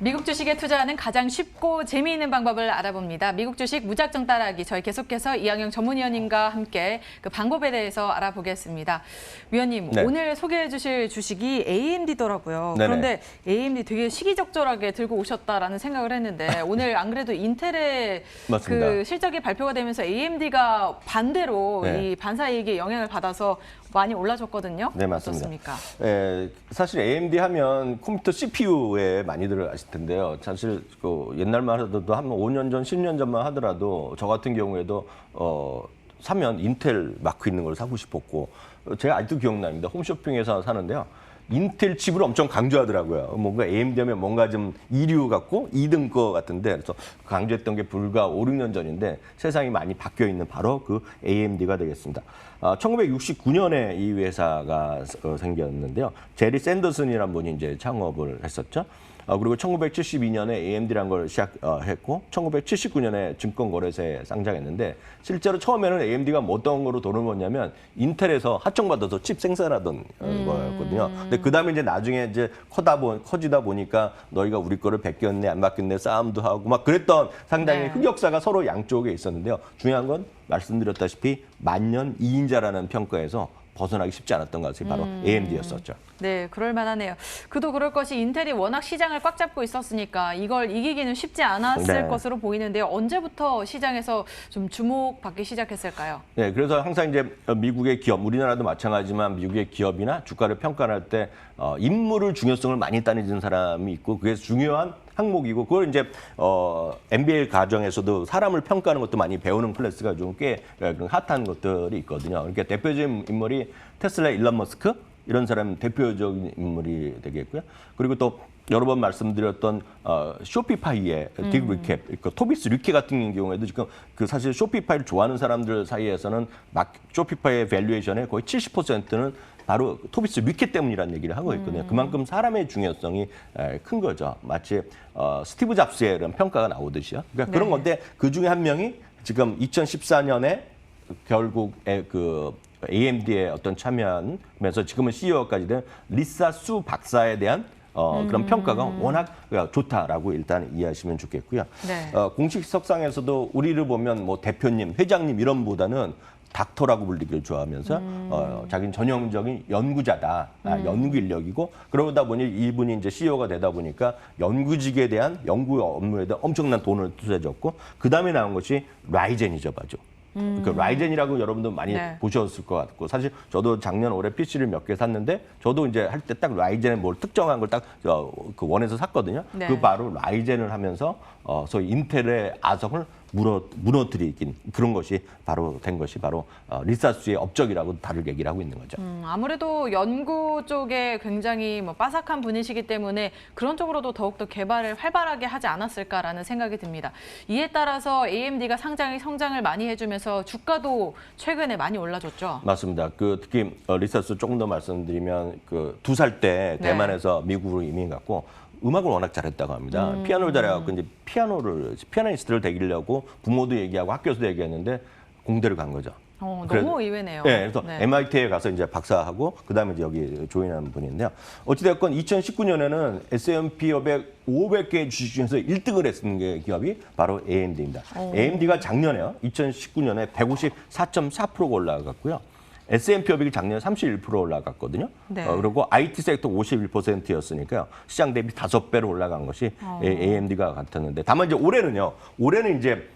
미국 주식에 투자하는 가장 쉽고 재미있는 방법을 알아봅니다. 미국 주식 무작정 따라하기. 저희 계속해서 이항영 전문위원님과 함께 그 방법에 대해서 알아보겠습니다. 위원님, 네. 오늘 소개해 주실 주식이 AMD더라고요. 네네. 그런데 AMD 되게 시기적절하게 들고 오셨다라는 생각을 했는데 오늘 안 그래도 인텔의 맞습니다. 그 실적이 발표가 되면서 AMD가 반대로 네. 이 반사이익에 영향을 받아서 많이 올라졌거든요. 네, 맞습니다. 어떻습니까? 사실 AMD 하면 컴퓨터 CPU에 많이들 아실 텐데요. 사실 그 옛날만 하더라도 한 5년 전, 10년 전만 하더라도 저 같은 경우에도 사면 인텔 마크 있는 걸 사고 싶었고 제가 아직도 기억납니다. 홈쇼핑에서 사는데요. 인텔 칩을 엄청 강조하더라고요. 뭔가 AMD 하면 뭔가 좀 이류 같고 2등 거 같은데 그래서 강조했던 게 불과 5, 6년 전인데 세상이 많이 바뀌어 있는 바로 그 AMD가 되겠습니다. 1969년에 이 회사가 생겼는데요. 제리 샌더슨이라는 분이 이제 창업을 했었죠. 그리고 1972년에 AMD라는 걸 시작했고 1979년에 증권거래소에 상장했는데 실제로 처음에는 AMD가 뭐 어떤 거로 돈을 벌냐면 인텔에서 하청받아서 칩 생산하던 거였거든요. 근데 그다음에 이제 나중에 이제 커지다 보니까 너희가 우리 거를 베꼈네 안 바뀌었네 싸움도 하고 막 그랬던 상당히 네. 흑역사가 서로 양쪽에 있었는데요. 중요한 건 말씀드렸다시피 만년 2인자라는 평가에서 벗어나기 쉽지 않았던 것이 바로 AMD였었죠. 네, 그럴 만하네요. 그도 그럴 것이 인텔이 워낙 시장을 꽉 잡고 있었으니까 이걸 이기기는 쉽지 않았을 네. 것으로 보이는데요. 언제부터 시장에서 좀 주목받기 시작했을까요? 네, 그래서 항상 이제 미국의 기업, 우리나라도 마찬가지지만 미국의 기업이나 주가를 평가할 때 인물을 중요성을 많이 따지는 사람이 있고 그게 중요한 항목이고 그걸 이제 MBA 과정에서도 사람을 평가하는 것도 많이 배우는 클래스가 좀 꽤 핫한 것들이 있거든요. 그러니까 대표적인 인물이 테슬라 일론 머스크 이런 사람 대표적인 인물이 되겠고요. 그리고 또 여러 번 말씀드렸던 쇼피파이의 딕 리캡, 그러니까 토비스 리케 같은 경우에도 지금 그 사실 쇼피파이를 좋아하는 사람들 사이에서는 쇼피파이의 밸류에이션의 거의 70%는 바로 토비스 리케 때문이라는 얘기를 하고 있거든요. 그만큼 사람의 중요성이 큰 거죠. 마치 스티브 잡스의 이런 평가가 나오듯이요. 그러니까 그런 건데 그 중에 한 명이 지금 2014년에 결국 그 AMD에 어떤 참여하면서 지금은 CEO까지 된 리사 수 박사에 대한 그런 평가가 워낙 좋다라고 일단 이해하시면 좋겠고요. 네. 공식 석상에서도 우리를 보면 뭐 대표님, 회장님 이런 보다는 닥터라고 불리기를 좋아하면서 자기는 전형적인 연구자다, 연구 인력이고 그러다 보니 이분이 이제 CEO가 되다 보니까 연구직에 대한 연구 업무에 대한 엄청난 돈을 투자해줬고 그 다음에 나온 것이 라이젠이죠, 맞죠? 그 라이젠이라고 여러분도 많이 네. 보셨을 것 같고 사실 저도 작년 올해 PC를 몇 개 샀는데 저도 이제 할 때 딱 라이젠의 뭘 특정한 걸 딱 그 원에서 샀거든요. 네. 그 바로 라이젠을 하면서 소위 인텔의 아성을 무너뜨리긴 그런 것이 바로 된 것이 바로 리사스의 업적이라고 다들 얘기를 하고 있는 거죠. 아무래도 연구 쪽에 굉장히 뭐 빠삭한 분이시기 때문에 그런 쪽으로도 더욱더 개발을 활발하게 하지 않았을까라는 생각이 듭니다. 이에 따라서 AMD가 성장을 많이 해주면서 주가도 최근에 많이 올라줬죠. 맞습니다. 그 특히 리사스 조금 더 말씀드리면 그 2살 때 네. 대만에서 미국으로 이민 갔고 음악을 워낙 잘했다고 합니다. 피아노를 잘해갖고 이제 피아니스트를 되기려고 부모도 얘기하고 학교에서도 얘기했는데 공대를 간 거죠. 너무 의외네요. 네, 그래서 네. MIT에 가서 이제 박사하고 그다음에 이제 여기 조인하는 분인데요. 어찌됐건 2019년에는 S&P 500개 주식 중에서 1등을 했는 게 기업이 바로 AMD입니다. AMD가 작년에요. 2019년에 154.4%가 올라갔고요. S&P 500이 작년에 31% 올라갔거든요. 네. 그리고 IT 섹터 51%였으니까요. 시장 대비 5배로 올라간 것이 AMD가 같았는데 다만 이제 올해는 이제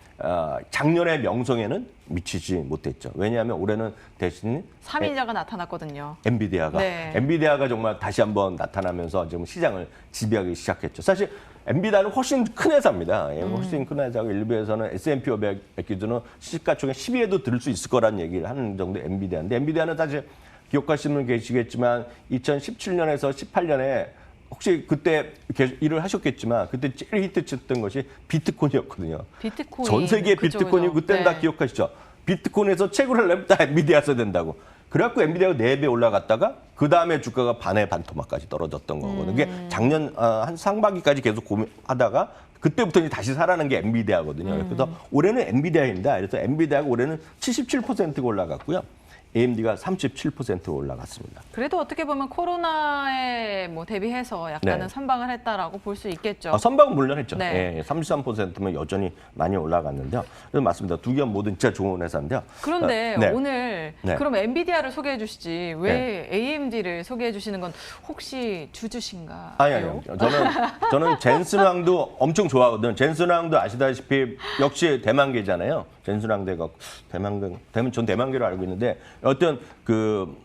작년의 명성에는 미치지 못했죠. 왜냐하면 올해는 대신 3위자가 나타났거든요. 엔비디아가 네. 엔비디아가 정말 다시 한번 나타나면서 지금 시장을 지배하기 시작했죠. 사실 엔비디아는 훨씬 큰 회사입니다. 훨씬 큰 회사고 일부에서는 S&P 500 기준은 시가총액 10위에도 들을 수 있을 거라는 얘기를 하는 정도 엔비디아인데 엔비디아는 사실 기억하시는 분 계시겠지만 2017년에서 18년에 혹시 그때 일을 하셨겠지만 그때 제일 히트쳤던 것이 비트코인이었거든요. 비트코인. 전 세계 그쵸, 비트코인이 그쵸. 그때는 네. 다 기억하시죠? 비트코인에서 채굴을 하려면 다 엔비디아 써야 된다고. 그래갖고 엔비디아가 4배 올라갔다가 그 다음에 주가가 반의 반토막까지 떨어졌던 거거든요. 그게 작년 한 상반기까지 계속 고민하다가 그때부터 이제 다시 살아난 게 엔비디아거든요. 그래서 올해는 엔비디아입니다. 그래서 엔비디아가 올해는 77%가 올라갔고요. AMD가 37% 올라갔습니다. 그래도 어떻게 보면 코로나에 뭐 대비해서 약간은 네. 선방을 했다라고 볼 수 있겠죠. 선박은 물론 했죠. 네. 예, 33%면 여전히 많이 올라갔는데요. 그래서 맞습니다. 두 기업 모두 진짜 좋은 회사인데요. 그런데 네. 오늘 네. 그럼 엔비디아를 소개해 주시지 왜 AMD를 소개해 주시는 건 혹시 주주신가요? 아니요. 저는 젠슨왕도 엄청 좋아하거든요. 젠슨왕도 아시다시피 역시 대만계잖아요. 젠슨왕대가 전 대만계로 알고 있는데 어떤 그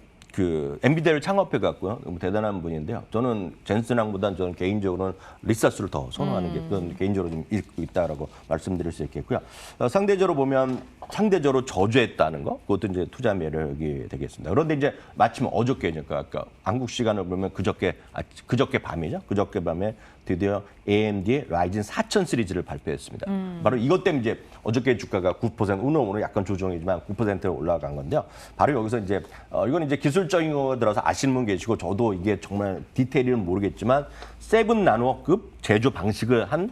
엔비디아를 창업해 갖고요. 너무 대단한 분인데요. 저는 젠슨왕보다는 저는 개인적으로는 리사스를 더 선호하는 게 그건 개인적으로 좀 있다라고 말씀드릴 수 있겠고요. 상대적으로 보면 상대적으로 저조했다는 거 그것도 이제 투자 매력이 되겠습니다. 그런데 이제 마침 어저께니까 아까 한국 시간을 보면 그저께 밤이죠. 그저께 밤에 드디어 AMD의 라이젠 4000 시리즈를 발표했습니다. 바로 이것 때문에 이제 어저께 주가가 9% 오늘 약간 조정이지만 9%로 올라간 건데요. 바로 여기서 이제 이건 이제 기술적인 거 들어서 아시는 분 계시고 저도 이게 정말 디테일은 모르겠지만 7나노급 제조 방식을 한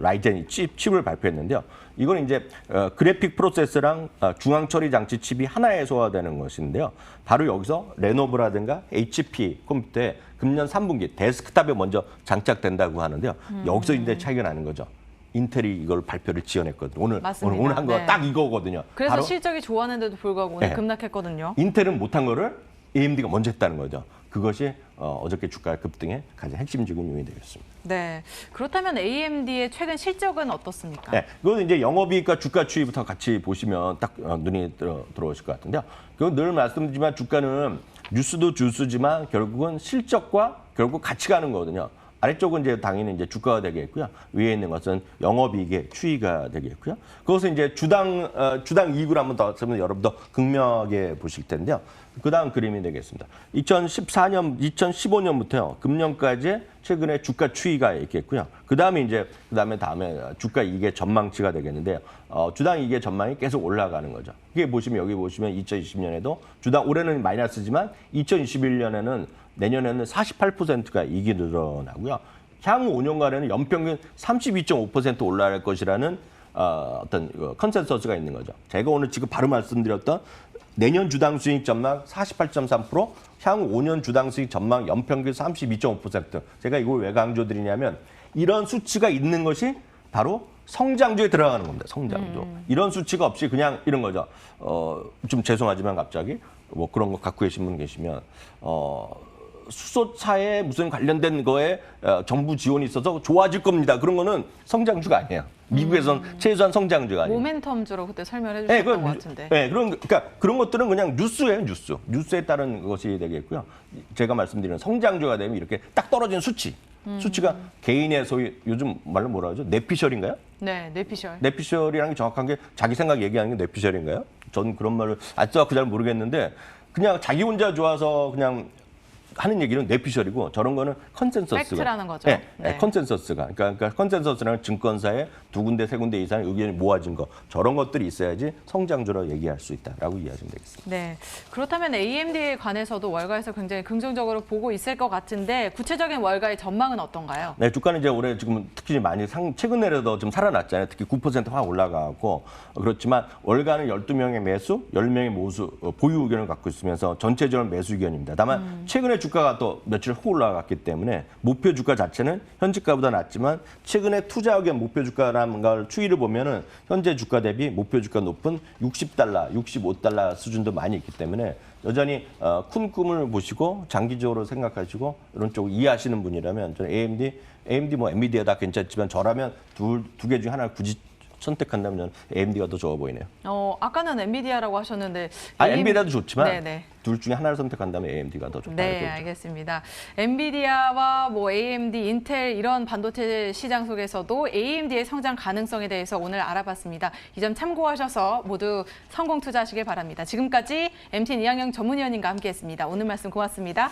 라이젠 칩을 발표했는데요. 이건 이제 그래픽 프로세서랑 중앙 처리 장치 칩이 하나에 소화되는 것인데요. 바로 여기서 레노버라든가 HP 컴퓨터에 금년 3분기 데스크탑에 먼저 장착된다고 하는데요. 여기서 이제 차이가 나는 거죠. 인텔이 이걸 발표를 지어냈거든요. 오늘 한 거 딱 이거거든요. 그래서 바로 실적이 좋았는데도 불구하고 오늘 네. 급락했거든요. 인텔은 못한 거를 AMD가 먼저 했다는 거죠. 그것이 어저께 주가 급등의 가장 핵심적인 요인이 되겠습니다. 네. 그렇다면 AMD의 최근 실적은 어떻습니까? 네, 그건 이제 영업이익과 주가 추이부터 같이 보시면 딱 눈이 들어오실 것 같은데요. 그건 늘 말씀드리지만 주가는 뉴스도 뉴스지만 결국은 실적과 결국 같이 가는 거거든요. 아래쪽은 이제 당연히 이제 주가가 되겠고요. 위에 있는 것은 영업이익의 추이가 되겠고요. 그것은 이제 주당 이익을 한번 더 쓰면 여러분도 극명하게 보실 텐데요. 그다음 그림이 되겠습니다. 2015년부터요. 금년까지 최근에 주가 추이가 있겠고요. 다음에 주가 이익의 전망치가 되겠는데요. 주당 이익의 전망이 계속 올라가는 거죠. 이게 보시면 여기 보시면 2020년에도 주당 올해는 마이너스지만 2021년에는 내년에는 48%가 이익이 늘어나고요. 향후 5년간에는 연평균 32.5% 올라갈 것이라는 어떤 컨센서스가 있는 거죠. 제가 오늘 지금 바로 말씀드렸던 내년 주당 수익 전망 48.3%, 향후 5년 주당 수익 전망 연평균 32.5%. 제가 이걸 왜 강조드리냐면 이런 수치가 있는 것이 바로 성장주에 들어가는 겁니다. 성장주. 이런 수치가 없이 그냥 이런 거죠. 좀 죄송하지만 갑자기 뭐 그런 거 갖고 계신 분 계시면 수소차에 무슨 관련된 거에 정부 지원이 있어서 좋아질 겁니다. 그런 거는 성장주가 아니에요. 미국에선 최소한 성장주가 아니에요. 모멘텀주로 그때 설명해 주셨던 것 같은데. 네, 그러니까 그런 것들은 그냥 뉴스예요, 뉴스. 뉴스에 따른 것이 되겠고요. 제가 말씀드리는 성장주가 되면 이렇게 딱 떨어지는 수치가 개인의 소위 요즘 말로 뭐라 하죠? 뇌피셜인가요? 네, 뇌피셜. 뇌피셜이라는 게 정확한 게 자기 생각 얘기하는 게 뇌피셜인가요? 전 그런 말을 아직도 잘 모르겠는데 그냥 자기 혼자 좋아서 그냥 하는 얘기는 뇌피셜이고 저런 거는 컨센서스가. 팩트라는 거죠. 네, 네. 컨센서스가. 그러니까 컨센서스라는 증권사에 두 군데, 세 군데 이상의 의견이 모아진 거. 저런 것들이 있어야지 성장주로 얘기할 수 있다라고 이해하시면 되겠습니다. 네. 그렇다면 AMD에 관해서도 월가에서 굉장히 긍정적으로 보고 있을 것 같은데 구체적인 월가의 전망은 어떤가요? 네, 주가는 이제 올해 지금 특히 많이 최근에라도 좀 살아났잖아요. 특히 9% 확 올라가고 그렇지만 월가는 12명의 매수, 10명의 모수 보유 의견을 갖고 있으면서 전체적으로 매수 의견입니다. 다만 최근에 주가가 또 며칠 후 올라갔기 때문에 목표 주가 자체는 현재가보다 낮지만 최근에 투자 의견 목표 주가라는 걸 추이를 보면은 현재 주가 대비 목표 주가 높은 $60, $65 수준도 많이 있기 때문에 여전히 큰 꿈을 보시고 장기적으로 생각하시고 이런 쪽 이해하시는 분이라면 저는 AMD 뭐 엔비디아 다 괜찮지만 저라면 두 개 중에 하나를 굳이 선택한다면 AMD가 더 좋아 보이네요. 아까는 엔비디아라고 하셨는데 엔비디아도 좋지만 네네. 둘 중에 하나를 선택한다면 AMD가 더 좋다. 네, 알겠습니다. 엔비디아와 뭐 AMD, 인텔 이런 반도체 시장 속에서도 AMD의 성장 가능성에 대해서 오늘 알아봤습니다. 이 점 참고하셔서 모두 성공 투자하시길 바랍니다. 지금까지 MTN 이항영 전문위원님과 함께했습니다. 오늘 말씀 고맙습니다.